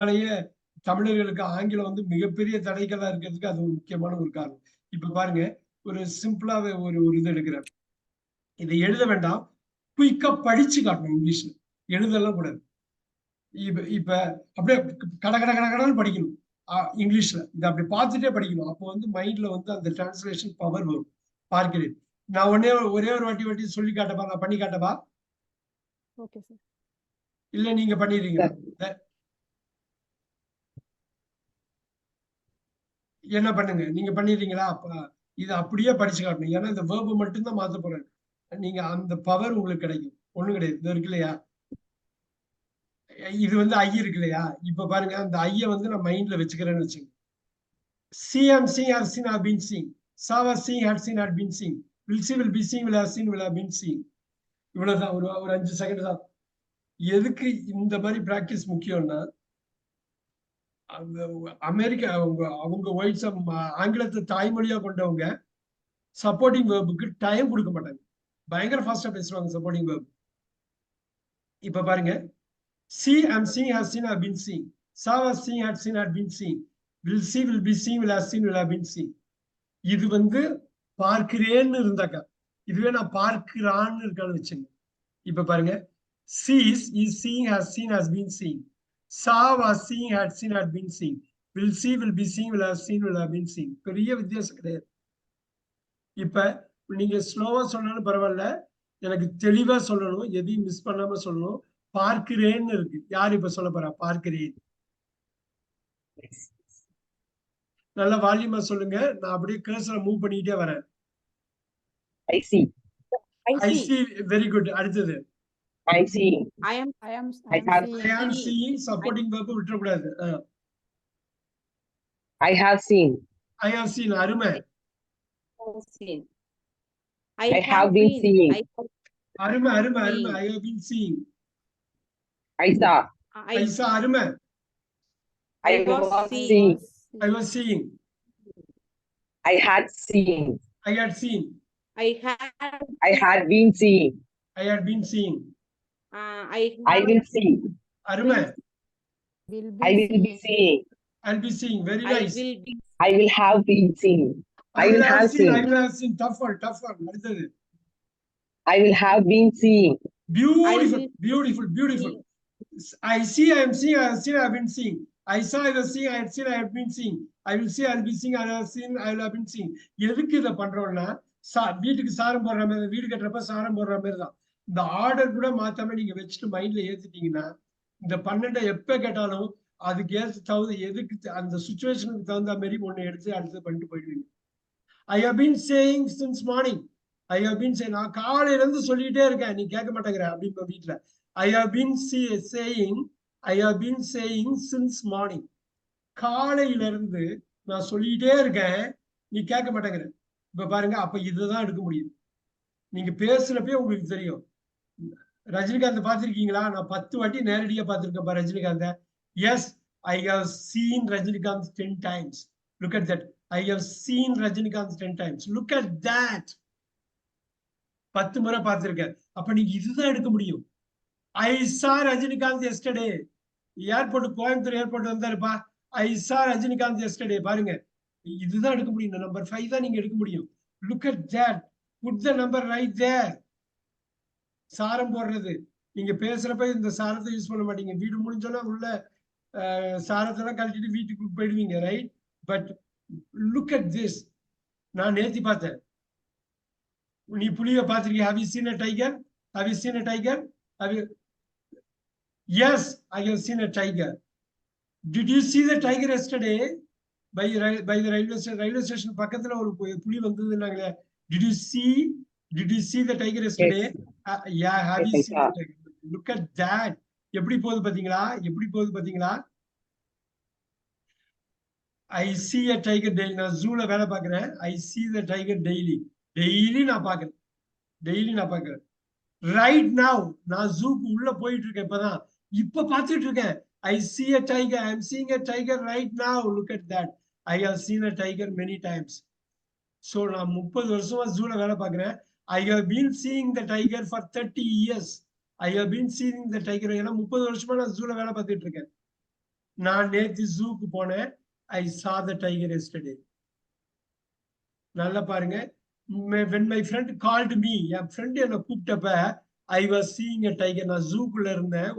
அதனாலேயே தமிழர்களுக்கு ஆங்கிலம் வந்து மிகப்பெரிய தடைகளா இருக்கிறதுக்கு அது ஒரு முக்கியமான ஒரு காரணம். இப்ப பாருங்க, ஒரு சிம்பிளாவே ஒரு ஒரு இது எடுக்கிறேன். இதை எழுத வேண்டாம், குயிக்கா படிச்சு காட்டணும் இங்கிலீஷ்ல. எழுதலாம் கூடாது. இப்ப இப்ப அப்படியே கட கட கட கடன்னு படிக்கணும். இங்கிலீஷ்ல. இத அப்படி பார்த்துட்டே படிக்கணும். அப்போ வந்து மைண்ட்ல வந்து அந்த டிரான்ஸ்லேஷன் பவர் வரும். பார்க்கிறேன். நான் ஒரே ஒரு வாட்டி சொல்லி காட்டவா? நான் பண்ணி காட்டவா? Okay sir. இல்ல நீங்க பண்ணிடுறீங்களா? என்ன பண்ணுங்க? நீங்க பண்ணிடுறீங்களா? அப்ப இத அப்படியே படிச்சு காட்டணும். ஏன்னா இந்த வேர்ப் மட்டும் தான் மாத்த போறேன். நீங்க அந்த பவர் உங்களுக்கு கிடைக்கும். ஒண்ணும் கிடையாது. இது இருக்கு இல்லையா? இது வந்து ஐ இருக்கு இல்லையா? இப்ப பாருங்க அந்த ஐய வந்து நான் மைண்ட்ல வச்சுக்கிறேன்னு வச்சுக்கோங்க. See, I'm seeing, have seen, have been seeing. Saw, was seeing, had seen, had been seeing. Will see, will be seeing, will have seen, will have been seeing. இவ்வளவுதான். ஒரு ஒரு 5 செகண்ட் தான். எதுக்கு இந்த மாதிரி பிராக்டிஸ் முக்கியம்னா, அமெரிக்கா அவங்க whites ஆங்கிலத்தை தாய்மொழியா கொண்டவங்க சப்போர்ட்டிங் வேர்புக்கு டைம் கொடுக்க மாட்டாங்க. பயங்கர ஃபாஸ்டா பேசுவாங்க சப்போர்ட்டிங் வேர்ப். இப்ப பாருங்க, see, I'm seeing, have seen, have been seeing. Saw, was seeing, had seen, had been seeing. Will see, will be seeing, will have seen, will have been seeing. இது வந்து பார்க்கிறேன்னு இருந்தாக்கா, இதுவே நான் பார்க்கிறான்னு இருக்கான்னு வச்சுங்க. இப்ப பாருங்க, sees is seeing, has seen, has been seeing. Saw, was seeing, had seen, had been seeing. Will see, will be seeing, will have seen, will have been seeing. பெரிய வித்தியாசம் கிடையாது. இப்ப நீங்க ஸ்லோவா சொன்னாலும் பரவாயில்ல, எனக்கு தெளிவா சொல்லணும், எதையும் மிஸ் பண்ணாம சொல்லணும். பார்க்கிறேன்னு இருக்கு. யார் இப்ப சொல்ல போறா? பார்க்கிறேன். நல்ல வால்யூமா சொல்லுங்க. நான் அப்படியே கர்சரை மூவ் பண்ணிட்டே வரேன். I see. I see. Very good. அடுத்தது. I see. I am I have seeing. I am seeing supporting verb விட்டுற கூடாது. I have seen. I have seen. அருமை. I have been seeing. அருமை அருமை அருமை. I have been seeing. I saw. I saw. அருமை. I was seeing. I was seeing. I had seen. I had seen. I had been seeing. I had been seeing. I will see. அருமை. I will be seeing. I'll be seeing. Very nice. I will have been seeing. I will have seen. I will have seen. Tough one. அடுத்தது. I will have been seeing. Beautiful. Beautiful. Beautiful. I see. I am seeing. I have seen. I have been seeing. I saw. I was seeing. I had seen. I have been seeing. I will see. I will be seeing. I have seen. I will have been seeing. எதுக்கு இதை பண்றோம்னா, வீட்டுக்கு சாரம் போடுற மாதிரி, வீடு கட்டுறப்ப சாரம் போடுற மாதிரி தான். இந்த ஆர்டர் கூட மாத்தாம நீங்க வச்சுட்டு மைண்ட்ல ஏத்துட்டீங்கன்னா, இந்த 12 எப்ப கேட்டாலும் அதுக்கு ஏற்ற எதுக்கு அந்த சுச்சுவேஷனுக்கு தகுந்த மாதிரி ஒண்ணு எடுத்து அடுத்து பண்ணிட்டு போயிடுவீங்க. I have been saying since morning. I have been saying. நான் காலையில இருந்து சொல்லிட்டே இருக்கேன், நீ கேட்க மாட்டேங்கிற அப்படின்னு வீட்டுல. I have been saying. I have been saying since morning. காலையில இருந்து நான் சொல்லிட்டே இருக்கேன், நீ கேட்க மாட்டேங்கிற. இப்ப பாருங்க, அப்ப இதுதான் எடுக்க முடியும். நீங்க பேசுறப்பே உங்களுக்கு தெரியும். ரஜினிகாந்த் பாத்திருக்கீங்களா? நான் 10 வாட்டி நேரடியா பார்த்திருக்கேன் Rajinikanth. Yes, I have seen Rajinikanth 10 times. Look at that. I have seen Rajinikanth 10 times. Look at that. 10 முறை பார்த்திருக்கேன். அப்ப நீங்க இதுதான் எடுக்க முடியும். I saw Rajinikanth yesterday. Airport, Coimbatore airport வந்தாருப்பா. I saw Rajinikanth yesterday. பாருங்க, இதுதான் எடுக்க முடியும். நம்பர் 5 தான் நீங்க எடுக்க முடியும். Look at that. Put the number right there. சாரம் போடுறது. நீங்க பேசுறப்ப இந்த சாரத்தை யூஸ் பண்ண மாட்டீங்க. வீடு முடிஞ்சோன்னா உள்ள சாரத்தெல்லாம் கழட்டிட்டு வீட்டுக்கு போயிடுவீங்க, right? But look at this. நான் நேத்தி பார்த்தேன். நீ புலியை பார்த்திருக்கிய? Have you seen a tiger? Have you seen a tiger? Have you? Yes, I have seen a tiger. Did you see the tiger yesterday? By the railway station பக்கத்துல ஒரு புலி வந்ததுன்னாங்களே. Did you see the tiger yesterday? Yes. Yeah, have you Yes, seen the tiger? Look at that. எப்படி போகுது பாத்தீங்களா? I see a tiger daily. நான் ஜூல வேலை பார்க்கிறேன். I see the tiger daily. Daily நான் பார்க்கிறேன். Right now நான் ஜூக்கு உள்ள போயிட்டு இருக்கேன். இப்ப பார்த்துட்டு இருக்கேன். I see a tiger. I am seeing a tiger right now. Look at that. I have seen a tiger many times. So நான் 30 வருஷமா ஜூல வேலை பார்க்கிறேன். I have been seeing the tiger for 30 years. I have been seeing the tiger. ஏன்னா 30 வருஷமா நான் ஜூல வேலை பார்த்துட்டு இருக்கேன். நான் நேத்து ஜூக்கு போனேன். I saw the tiger yesterday. நல்லா பாருங்க. When my friend called me, N friend என்ன கூப்பிட்டப்ப I was seeing a tiger. நான் ஜூக்குள்ள இருந்தேன்.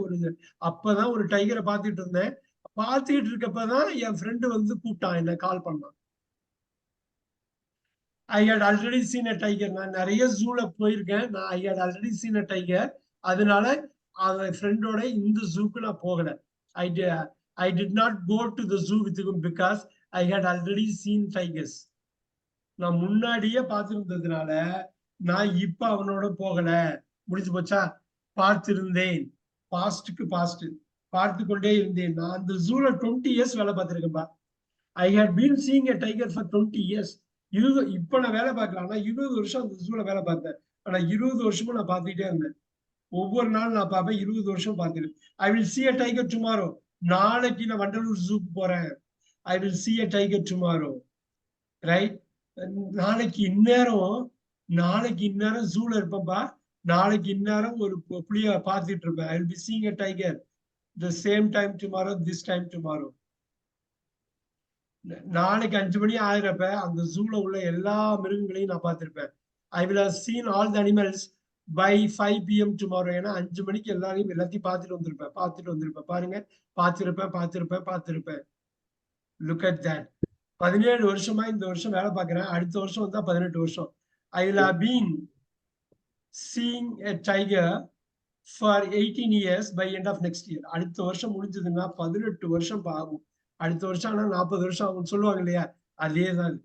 அப்பதான் ஒரு டைகரை பார்த்துட்டு இருந்தேன். பார்த்துட்டு இருக்கப்பதான் என் ஃப்ரெண்டு வந்து கூப்பிட்டான், என்ன கால் பண்ணான். I had already seen a tiger. நான் நிறைய ஜூல போயிருக்கேன். I had already seen a tiger. அதனால அவன் ஃப்ரெண்டோட இந்த ஜூக்கு நான் போகல. I did not go to the zoo with him because I had already seen tigers. நான் முன்னாடியே பார்த்திருந்ததுனால நான் இப்ப அவனோட போகல. முடிஞ்சு போச்சா? பார்த்திருந்தேன். பாஸ்டுக்கு பாஸ்ட். பார்த்து கொண்டே இருந்தேன். நான் அந்த ஜூல 20 இயர்ஸ் வேலை பார்த்திருக்கேன்பா. I had been seeing a tiger for 20 years. இப்ப நான் வேலை பார்க்கலாம். ஆனா 20 வருஷம் அந்த ஜூல வேலை பார்த்தேன். ஆனா 20 வருஷமும் நான் பார்த்துக்கிட்டே இருந்தேன். ஒவ்வொரு நாள் நான் பார்ப்பேன். 20 வருஷம் பார்த்துருக்கேன். I will see a tiger tomorrow. நாளைக்கு நான் வண்டலூர் ஜூக்கு போறேன். I will see a tiger tomorrow. Right? நாளைக்கு இந்நேரம் ஜூல இருப்பேன்பா. நாளைக்கு இந்நேரம் ஒரு புலிய பார்த்துட்டு இருப்பேன். I will be seeing a tiger the same time tomorrow, this time tomorrow. நாளைக்கு 5 மணி ஆயிரப்ப அந்த ஜூல உள்ள எல்லா மிருகங்களையும் நான் பார்த்திருப்பேன். I will have seen all the animals by 5 PM tomorrow. ஏன்னா 5 மணிக்கு எல்லாத்தையும் பார்த்துட்டு வந்திருப்பேன். பாருங்க, பார்த்திருப்பேன். Look at that. 17 வருஷமா இந்த வருஷம் வேலை பார்க்கிறேன். அடுத்த வருஷம் வந்தா 18 வருஷம். I will have been seeing a tiger for 18 years by end of next year. அடுத்த வருஷம் முடிஞ்சதுன்னா 18 வருஷம் ஆகும். அடுத்த வருஷம் ஆனா 40 வருஷம் ஆகும் சொல்லுவாங்க இல்லையா? அதேதான்.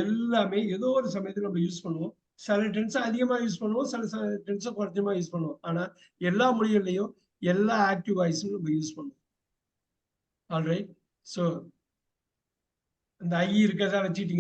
எல்லாமே ஏதோ ஒரு சமயத்துல நம்ம யூஸ் பண்ணுவோம். சில டென்ஸ் அதிகமா யூஸ் பண்ணுவோம், சில டென்ஸ் குறைஞ்சமா யூஸ் பண்ணுவோம். ஆனா எல்லா மொழிகள்லயும் எல்லா ஆக்டிவ் வாய்ஸும் நம்ம யூஸ் பண்ணுவோம். ஆல்ரைட். சோ அந்த ஐ இருக்கிறதா வச்சுக்கிட்டீங்க.